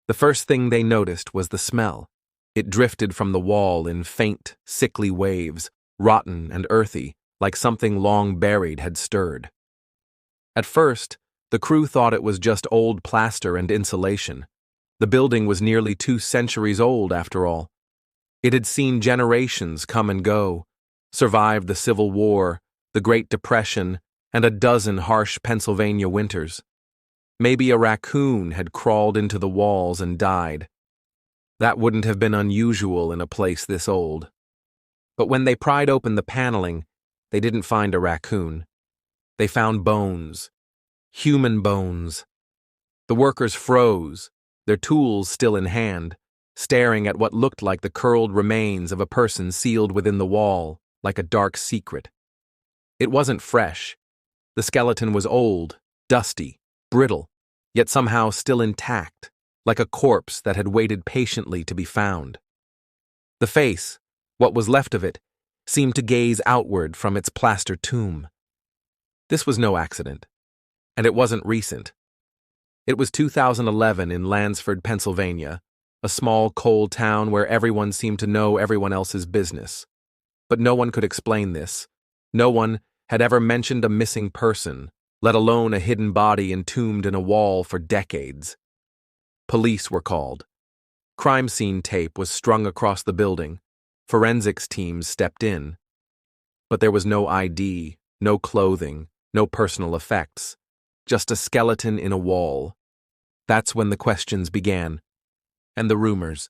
The first thing they noticed was the smell. It drifted from the wall in faint, sickly waves, rotten and earthy, like something long buried had stirred. At first, the crew thought it was just old plaster and insulation. The building was nearly 2 centuries old, after all. It had seen generations come and go, survived the Civil War, the Great Depression, and a dozen harsh Pennsylvania winters. Maybe a raccoon had crawled into the walls and died. That wouldn't have been unusual in a place this old. But when they pried open the paneling, they didn't find a raccoon. They found bones. Human bones. The workers froze, their tools still in hand, staring at what looked like the curled remains of a person sealed within the wall, like a dark secret. It wasn't fresh. The skeleton was old, dusty, brittle, yet somehow still intact, like a corpse that had waited patiently to be found. The face, what was left of it, seemed to gaze outward from its plaster tomb. This was no accident, and it wasn't recent. It was 2011 in Lansford, Pennsylvania, a small coal town where everyone seemed to know everyone else's business. But no one could explain this. No one had ever mentioned a missing person, let alone a hidden body entombed in a wall for decades. Police were called. Crime scene tape was strung across the building. Forensics teams stepped in. But there was no ID, no clothing, no personal effects. Just a skeleton in a wall. That's when the questions began, and the rumors,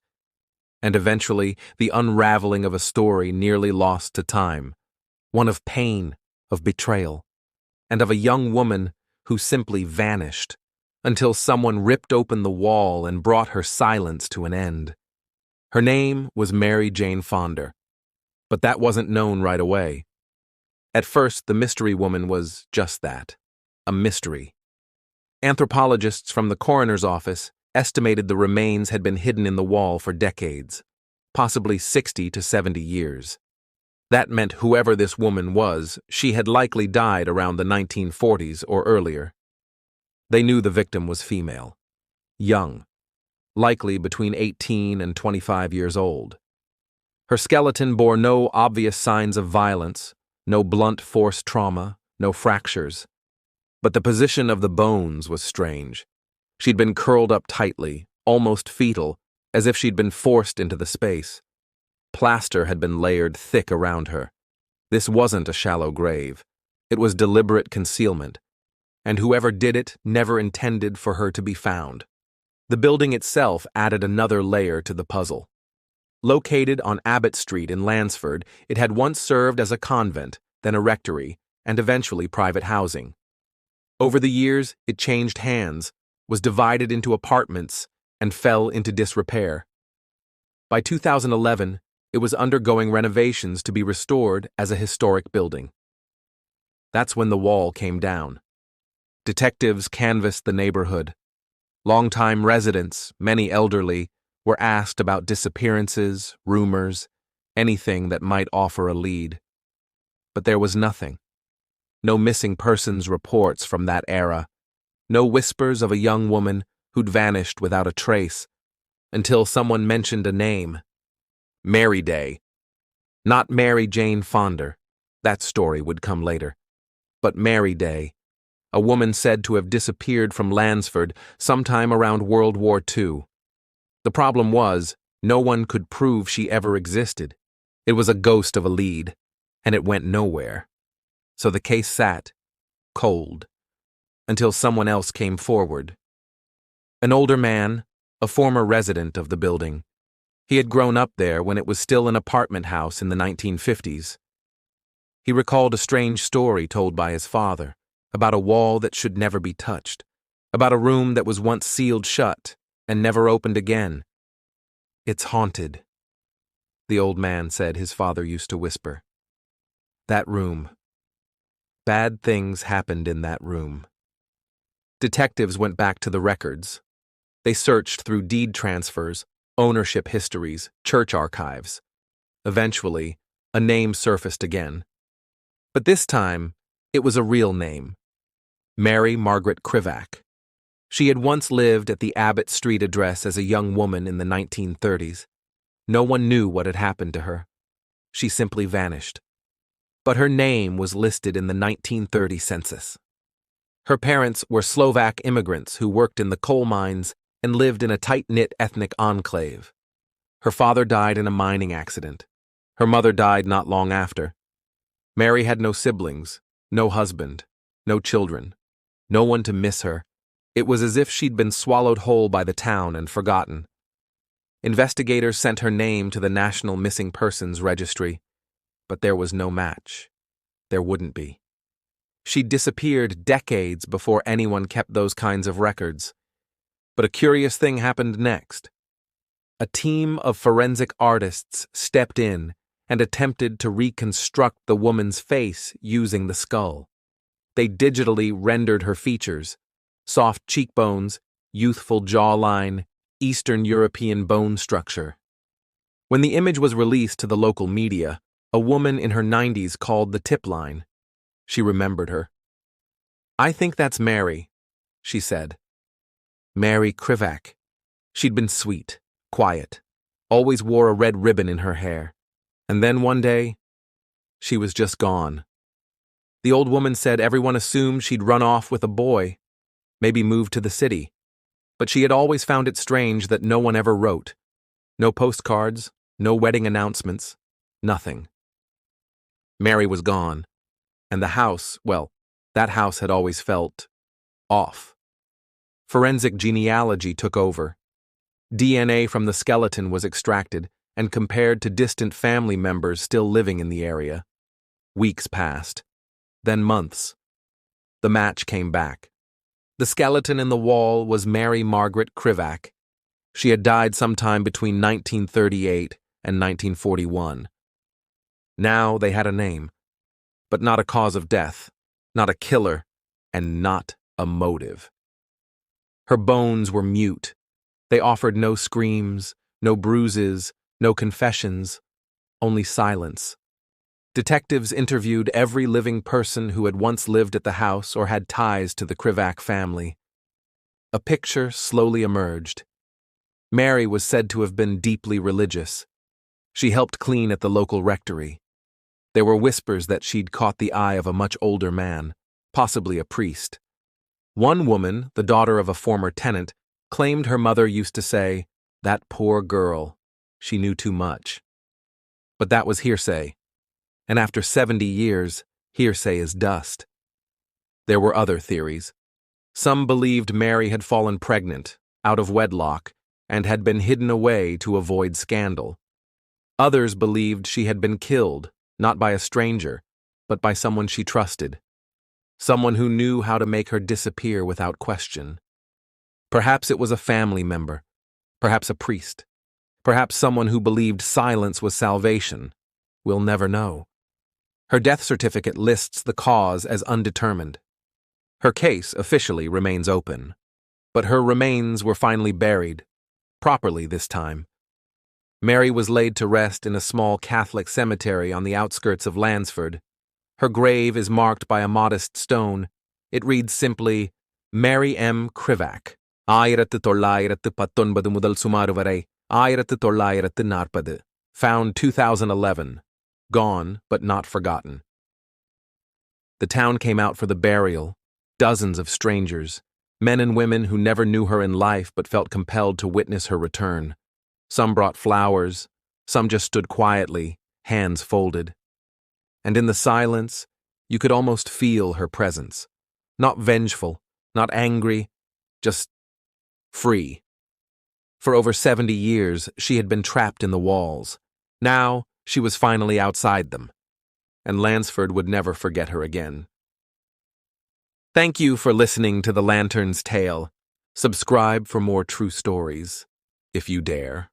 and eventually the unraveling of a story nearly lost to time, one of pain, of betrayal, and of a young woman who simply vanished until someone ripped open the wall and brought her silence to an end. Her name was Mary Jane Fonda, but that wasn't known right away. At first, the mystery woman was just that. A mystery. Anthropologists from the coroner's office estimated the remains had been hidden in the wall for decades, possibly 60 to 70 years. That meant whoever this woman was, she had likely died around the 1940s or earlier. They knew the victim was female, young, likely between 18 and 25 years old. Her skeleton bore no obvious signs of violence, no blunt force trauma, no fractures. But the position of the bones was strange. She'd been curled up tightly, almost fetal, as if she'd been forced into the space. Plaster had been layered thick around her. This wasn't a shallow grave. It was deliberate concealment, and whoever did it never intended for her to be found. The building itself added another layer to the puzzle. Located on Abbott Street in Lansford, it had once served as a convent, then a rectory, and eventually private housing. Over the years, it changed hands, was divided into apartments, and fell into disrepair. By 2011, it was undergoing renovations to be restored as a historic building. That's when the wall came down. Detectives canvassed the neighborhood. Longtime residents, many elderly, were asked about disappearances, rumors, anything that might offer a lead. But there was nothing. No missing persons reports from that era. No whispers of a young woman who'd vanished without a trace, until someone mentioned a name. Mary Day. Not Mary Jane Fonda. That story would come later. But Mary Day, a woman said to have disappeared from Lansford sometime around World War II. The problem was, no one could prove she ever existed. It was a ghost of a lead, and it went nowhere. So the case sat, cold, until someone else came forward. An older man, a former resident of the building. He had grown up there when it was still an apartment house in the 1950s. He recalled a strange story told by his father, about a wall that should never be touched, about a room that was once sealed shut and never opened again. "It's haunted," the old man said his father used to whisper. That room. Bad things happened in that room. Detectives went back to the records. They searched through deed transfers, ownership histories, church archives. Eventually, a name surfaced again. But this time, it was a real name. Mary Margaret Krivak. She had once lived at the Abbott Street address as a young woman in the 1930s. No one knew what had happened to her. She simply vanished. But her name was listed in the 1930 census. Her parents were Slovak immigrants who worked in the coal mines and lived in a tight-knit ethnic enclave. Her father died in a mining accident. Her mother died not long after. Mary had no siblings, no husband, no children, no one to miss her. It was as if she'd been swallowed whole by the town and forgotten. Investigators sent her name to the National Missing Persons Registry, but there was no match. There wouldn't be. She'd disappeared decades before anyone kept those kinds of records. But a curious thing happened next. A team of forensic artists stepped in and attempted to reconstruct the woman's face using the skull. They digitally rendered her features: soft cheekbones, youthful jawline, Eastern European bone structure. When the image was released to the local media, a woman in her 90s called the tip line. She remembered her. "I think that's Mary," she said. Mary Krivak. She'd been sweet, quiet, always wore a red ribbon in her hair. And then one day, she was just gone. The old woman said everyone assumed she'd run off with a boy, maybe moved to the city. But she had always found it strange that no one ever wrote. No postcards, no wedding announcements, nothing. Mary was gone, and the house, well, that house had always felt off. Forensic genealogy took over. DNA from the skeleton was extracted and compared to distant family members still living in the area. Weeks passed, then months. The match came back. The skeleton in the wall was Mary Margaret Krivak. She had died sometime between 1938 and 1941. Now they had a name, but not a cause of death, not a killer, and not a motive. Her bones were mute. They offered no screams, no bruises, no confessions, only silence. Detectives interviewed every living person who had once lived at the house or had ties to the Krivak family. A picture slowly emerged. Mary was said to have been deeply religious. She helped clean at the local rectory. There were whispers that she'd caught the eye of a much older man, possibly a priest. One woman, the daughter of a former tenant, claimed her mother used to say, "That poor girl, she knew too much." But that was hearsay. And after 70 years, hearsay is dust. There were other theories. Some believed Mary had fallen pregnant, out of wedlock, and had been hidden away to avoid scandal. Others believed she had been killed, not by a stranger, but by someone she trusted. Someone who knew how to make her disappear without question. Perhaps it was a family member, perhaps a priest, perhaps someone who believed silence was salvation. We'll never know. Her death certificate lists the cause as undetermined. Her case officially remains open, but her remains were finally buried, properly this time. Mary was laid to rest in a small Catholic cemetery on the outskirts of Lansford. Her grave is marked by a modest stone. It reads simply, Mary M. Krivak, 1919 മുതൽ സുമാർ വരെ 1940, found 2011. Gone, but not forgotten. The town came out for the burial, dozens of strangers, men and women who never knew her in life but felt compelled to witness her return. Some brought flowers, some just stood quietly, hands folded. And in the silence, you could almost feel her presence. Not vengeful, not angry, just free. For over 70 years, she had been trapped in the walls. Now, she was finally outside them, and Lansford would never forget her again. Thank you for listening to The Lantern's Tale. Subscribe for more true stories, if you dare.